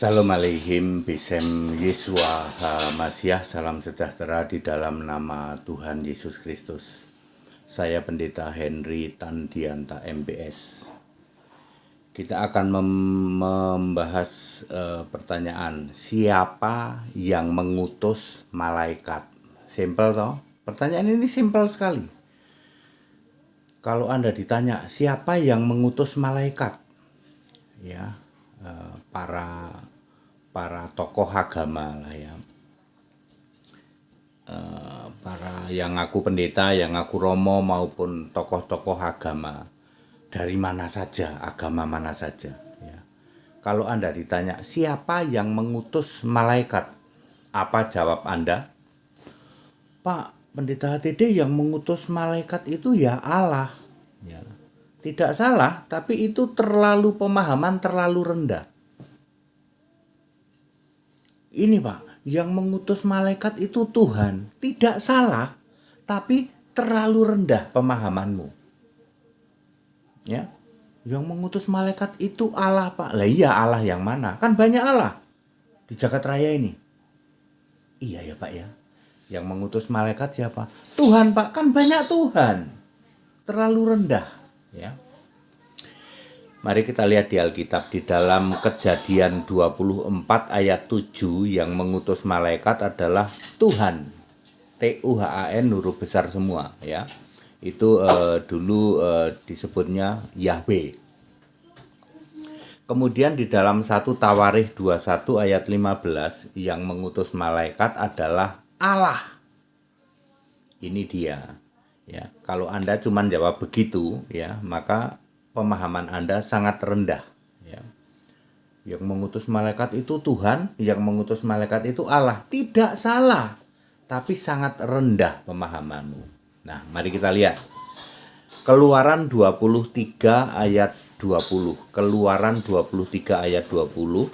Salam aleihim, bisem Yesua HaMasiah, salam sejahtera di dalam nama Tuhan Yesus Kristus. Saya Pendeta Henry Tandianta MBS. Kita akan membahas pertanyaan, siapa yang mengutus malaikat? Simpel toh? Pertanyaan ini simpel sekali. Kalau Anda ditanya, siapa yang mengutus malaikat? Ya, para tokoh agama lah ya, para yang ngaku pendeta, yang ngaku romo maupun tokoh-tokoh agama dari mana saja, agama mana saja ya. Kalau Anda ditanya siapa yang mengutus malaikat, apa jawab Anda? Pak Pendeta HTD, yang mengutus malaikat itu ya Allah ya. Tidak salah, tapi itu terlalu pemahaman terlalu rendah. Ini Pak, yang mengutus malaikat itu Tuhan. Tidak salah, tapi terlalu rendah pemahamanmu. Ya, yang mengutus malaikat itu Allah Pak. Lah iya, Allah yang mana? Kan banyak Allah di jagat raya ini. Iya ya Pak ya. Yang mengutus malaikat siapa? Tuhan Pak, kan banyak Tuhan. Terlalu rendah ya. Mari kita lihat di Alkitab di dalam Kejadian 24 ayat 7, yang mengutus malaikat adalah Tuhan. Tuhan, huruf besar semua ya. Itu dulu disebutnya Yahweh. Kemudian di dalam 1 Tawarikh 21 ayat 15, yang mengutus malaikat adalah Allah. Ini dia. Ya, kalau Anda cuma jawab begitu ya, maka pemahaman Anda sangat rendah ya. Yang mengutus malaikat itu Tuhan, yang mengutus malaikat itu Allah. Tidak salah, tapi sangat rendah pemahamanmu. Nah, mari kita lihat Keluaran 23 ayat 20, Keluaran 23 ayat 20,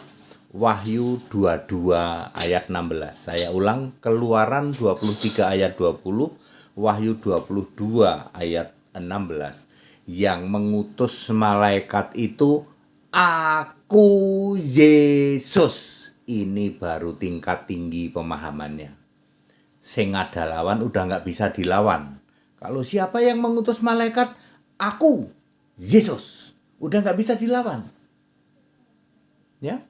Wahyu 22 ayat 16. Saya ulang, Keluaran 23 ayat 20, Wahyu 22 ayat 16. Yang mengutus malaikat itu aku, Yesus. Ini baru tingkat tinggi pemahamannya. Sing ada lawan udah nggak bisa dilawan. Kalau siapa yang mengutus malaikat? Aku, Yesus. Udah nggak bisa dilawan. Ya.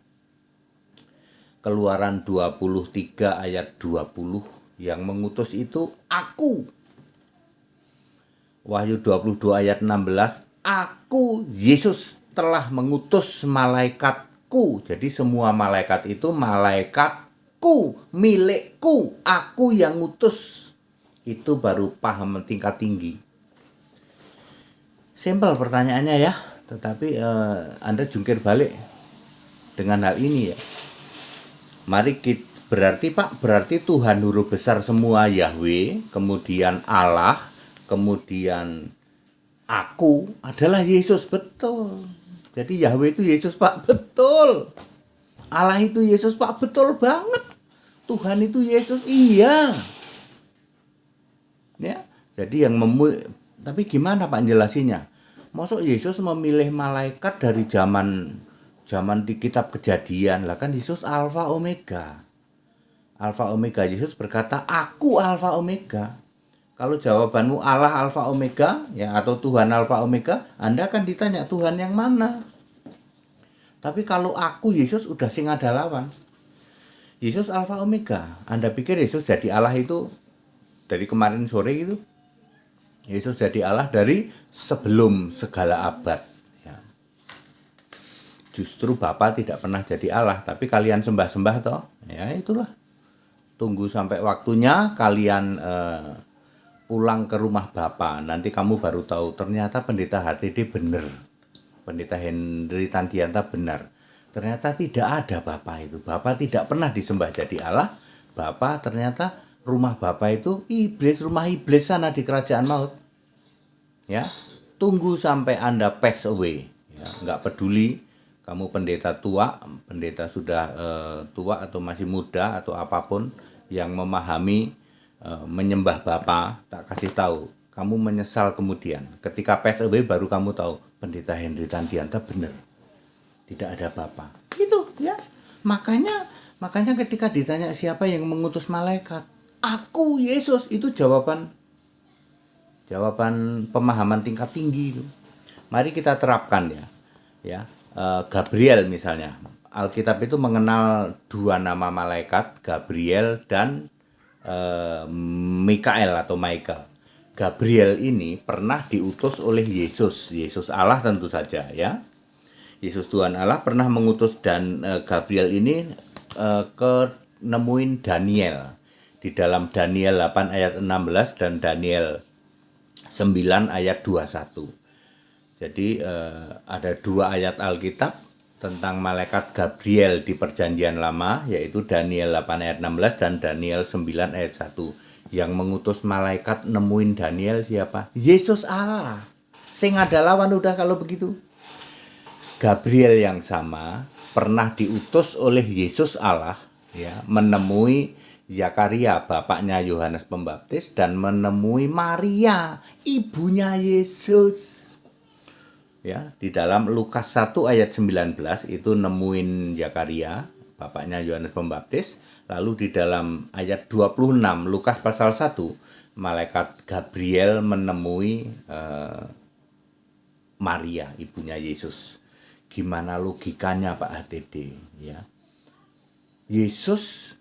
Keluaran 23 ayat 20, yang mengutus itu aku. Wahyu 22 ayat 16, aku Yesus telah mengutus malaikatku. Jadi semua malaikat itu malaikatku, milikku, aku yang ngutus. Itu baru paham tingkat tinggi. Simpel pertanyaannya ya, tetapi Anda jungkir balik dengan hal ini ya. Mari kita, berarti Tuhan huruf besar semua Yahweh, kemudian Allah, kemudian aku adalah Yesus, betul. Jadi Yahweh itu Yesus Pak, betul. Allah itu Yesus Pak, betul banget. Tuhan itu Yesus, iya. Ya, jadi tapi gimana Pak jelasinnya? Maksud Yesus memilih malaikat dari zaman di kitab Kejadian, lah kan Yesus Alfa Omega. Alfa Omega, Yesus berkata, aku Alfa Omega. Kalau jawabanmu Allah Alfa Omega ya, atau Tuhan Alfa Omega, Anda akan ditanya Tuhan yang mana. Tapi kalau aku Yesus udah sing ada lawan. Yesus Alfa Omega. Anda pikir Yesus jadi Allah itu dari kemarin sore gitu? Yesus jadi Allah dari sebelum segala abad ya. Justru Bapa tidak pernah jadi Allah, tapi kalian sembah-sembah toh. Ya itulah. Tunggu sampai waktunya kalian pulang ke rumah Bapa, nanti kamu baru tahu ternyata Pendeta HTD benar, Pendeta Henry Tandianta benar. Ternyata tidak ada Bapa itu. Bapa tidak pernah disembah jadi Allah. Bapa ternyata rumah Bapa itu iblis, rumah iblis sana di kerajaan maut. Ya, tunggu sampai Anda pass away. Ya, nggak peduli kamu pendeta tua, pendeta sudah tua atau masih muda atau apapun yang memahami menyembah Bapa, tak kasih tahu, kamu menyesal kemudian. Ketika pass away baru kamu tahu Pendeta Henry Tandianta benar. Tidak ada Bapa. Gitu ya. Makanya ketika ditanya siapa yang mengutus malaikat, aku Yesus, itu jawaban pemahaman tingkat tinggi itu. Mari kita terapkan ya. Gabriel misalnya. Alkitab itu mengenal dua nama malaikat, Gabriel dan Mikael atau Michael. Gabriel ini pernah diutus oleh Yesus Allah tentu saja ya. Yesus Tuhan Allah pernah mengutus dan Gabriel ini ke nemuin Daniel di dalam Daniel 8 ayat 16 dan Daniel 9 ayat 21. Jadi ada dua ayat Alkitab tentang malaikat Gabriel di Perjanjian Lama, yaitu Daniel 8 ayat 16 dan Daniel 9 ayat 1. Yang mengutus malaikat nemuin Daniel siapa? Yesus Allah. Sing ada lawan udah kalau begitu. Gabriel yang sama pernah diutus oleh Yesus Allah ya, menemui Zakaria bapaknya Yohanes Pembaptis dan menemui Maria ibunya Yesus. Ya, di dalam Lukas 1 ayat 19 itu nemuin Zakaria bapaknya Yohanes Pembaptis. Lalu di dalam ayat 26 Lukas pasal 1 malaikat Gabriel menemui Maria ibunya Yesus. Gimana logikanya Pak HTD ya? Yesus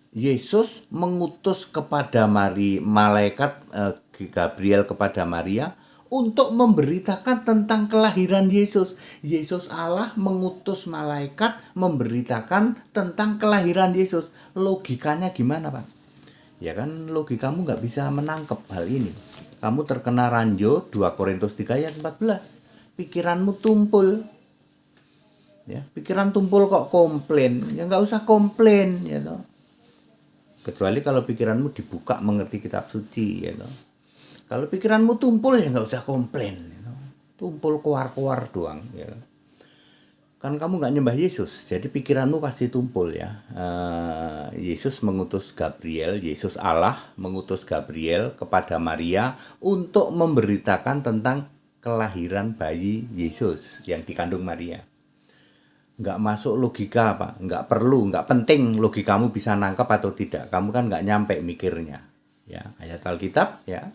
mengutus kepada malaikat Gabriel kepada Maria untuk memberitakan tentang kelahiran Yesus. Yesus Allah mengutus malaikat memberitakan tentang kelahiran Yesus. Logikanya gimana Pak? Ya kan logikamu nggak bisa menangkap hal ini. Kamu terkena ranjau 2 Korintus 3 ayat 14. Pikiranmu tumpul. Ya, pikiran tumpul kok komplain. Ya nggak usah komplain ya toh. Kecuali kalau pikiranmu dibuka mengerti kitab suci ya toh. Kalau pikiranmu tumpul ya nggak usah komplain, tumpul keluar doang. Ya. Kan kamu nggak nyembah Yesus, jadi pikiranmu pasti tumpul ya. Yesus mengutus Gabriel, Yesus Allah mengutus Gabriel kepada Maria untuk memberitakan tentang kelahiran bayi Yesus yang dikandung Maria. Nggak masuk logika Pak, nggak penting logikamu bisa nangkep atau tidak. Kamu kan nggak nyampe mikirnya. Ya, ayat Alkitab ya.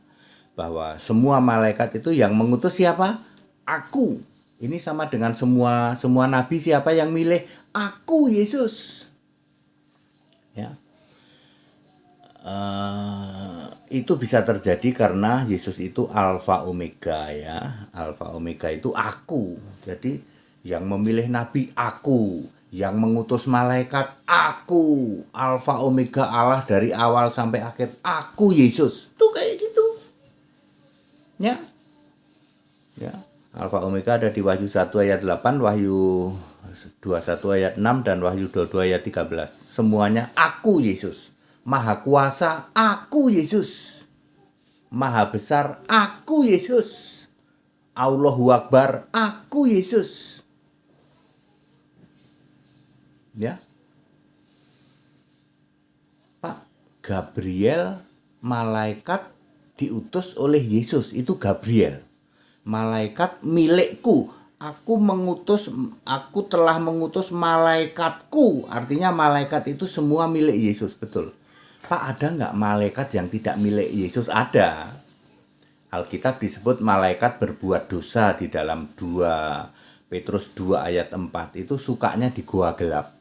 Bahwa semua malaikat itu yang mengutus siapa? Aku. Ini sama dengan semua nabi siapa yang milih? Aku Yesus. Ya. Itu bisa terjadi karena Yesus itu Alfa Omega ya. Alfa Omega itu aku. Jadi yang memilih nabi aku, yang mengutus malaikat aku, Alfa Omega Allah dari awal sampai akhir aku Yesus. Tuh kayak gitu. Ya. Alfa Omega ada di Wahyu 1 ayat 8, Wahyu 21 ayat 6 dan Wahyu 22 ayat 13. Semuanya aku Yesus. Maha kuasa aku Yesus. Maha besar aku Yesus. Allahu Akbar aku Yesus. Ya. Pak, Gabriel malaikat diutus oleh Yesus, itu Gabriel. Malaikat milikku. Aku telah mengutus malaikatku. Artinya malaikat itu semua milik Yesus, betul. Pak, ada nggak malaikat yang tidak milik Yesus? Ada. Alkitab disebut malaikat berbuat dosa di dalam 2 Petrus 2 ayat 4. Itu sukanya di gua gelap.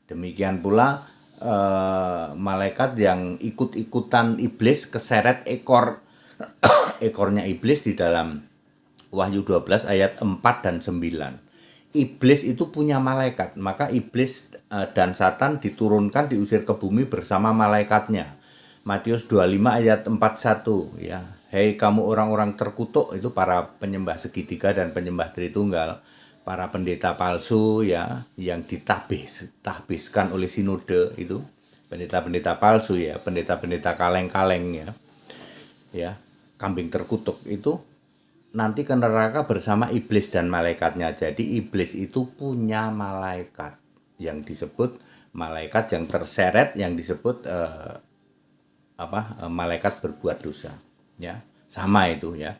Demikian pula malaikat yang ikut-ikutan iblis keseret ekornya iblis di dalam Wahyu 12 ayat 4 dan 9. Iblis itu punya malaikat, maka iblis dan Satan diturunkan diusir ke bumi bersama malaikatnya. Matius 25 ayat 41 ya. Hei kamu orang-orang terkutuk, itu para penyembah segitiga dan penyembah Tritunggal, para pendeta palsu ya yang ditahbiskan oleh sinode, itu pendeta-pendeta palsu ya, pendeta-pendeta kaleng-kaleng ya. Ya, kambing terkutuk itu nanti ke neraka bersama iblis dan malaikatnya. Jadi iblis itu punya malaikat yang disebut malaikat yang terseret, yang disebut malaikat berbuat dosa ya. Sama itu ya.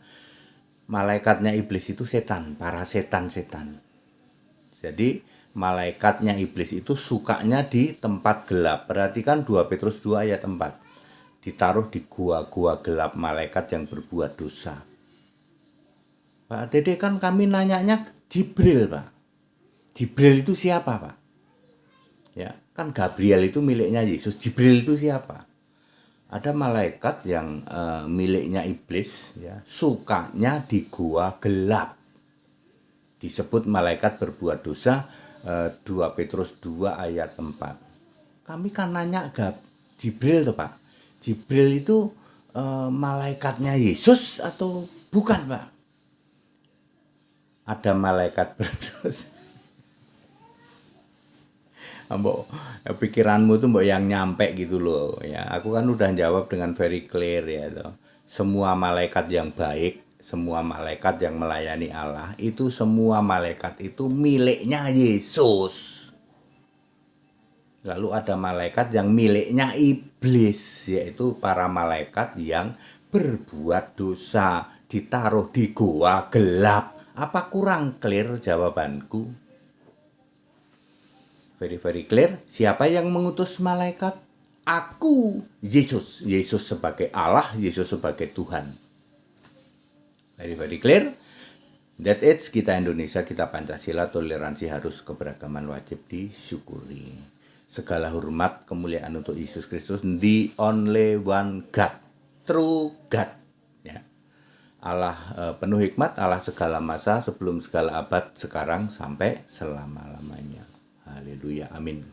Malaikatnya iblis itu setan, para setan-setan. Jadi malaikatnya iblis itu sukanya di tempat gelap. Perhatikan 2 Petrus 2 ayat 4. Ditaruh di gua-gua gelap malaikat yang berbuat dosa. Pak Dede, kan kami nanyanya Jibril, Pak. Jibril itu siapa, Pak? Ya, kan Gabriel itu miliknya Yesus. Jibril itu siapa? Ada malaikat yang miliknya iblis, ya, sukanya di gua gelap. Disebut malaikat berbuat dosa, 2 Petrus 2 ayat 4. Kami kan nanya Jibril tuh, Pak. Jibril itu malaikatnya Yesus atau bukan, Pak? Ada malaikat berdosa. Mbok pikiranmu tuh mbok yang nyampe gitu loh ya. Aku kan udah jawab dengan very clear ya toh. Semua malaikat yang baik, semua malaikat yang melayani Allah, itu semua malaikat itu miliknya Yesus. Lalu ada malaikat yang miliknya iblis, yaitu para malaikat yang berbuat dosa, ditaruh di gua gelap. Apa kurang clear jawabanku? Very clear. Siapa yang mengutus malaikat? Aku, Yesus. Yesus sebagai Allah, Yesus sebagai Tuhan. Very clear. That it, kita Indonesia, kita Pancasila, toleransi harus, keberagaman wajib disyukuri. Segala hormat, kemuliaan untuk Yesus Kristus, the only one God, true God. Ya. Allah penuh hikmat, Allah segala masa, sebelum segala abad, sekarang sampai selama-lamanya. Haleluya, amin.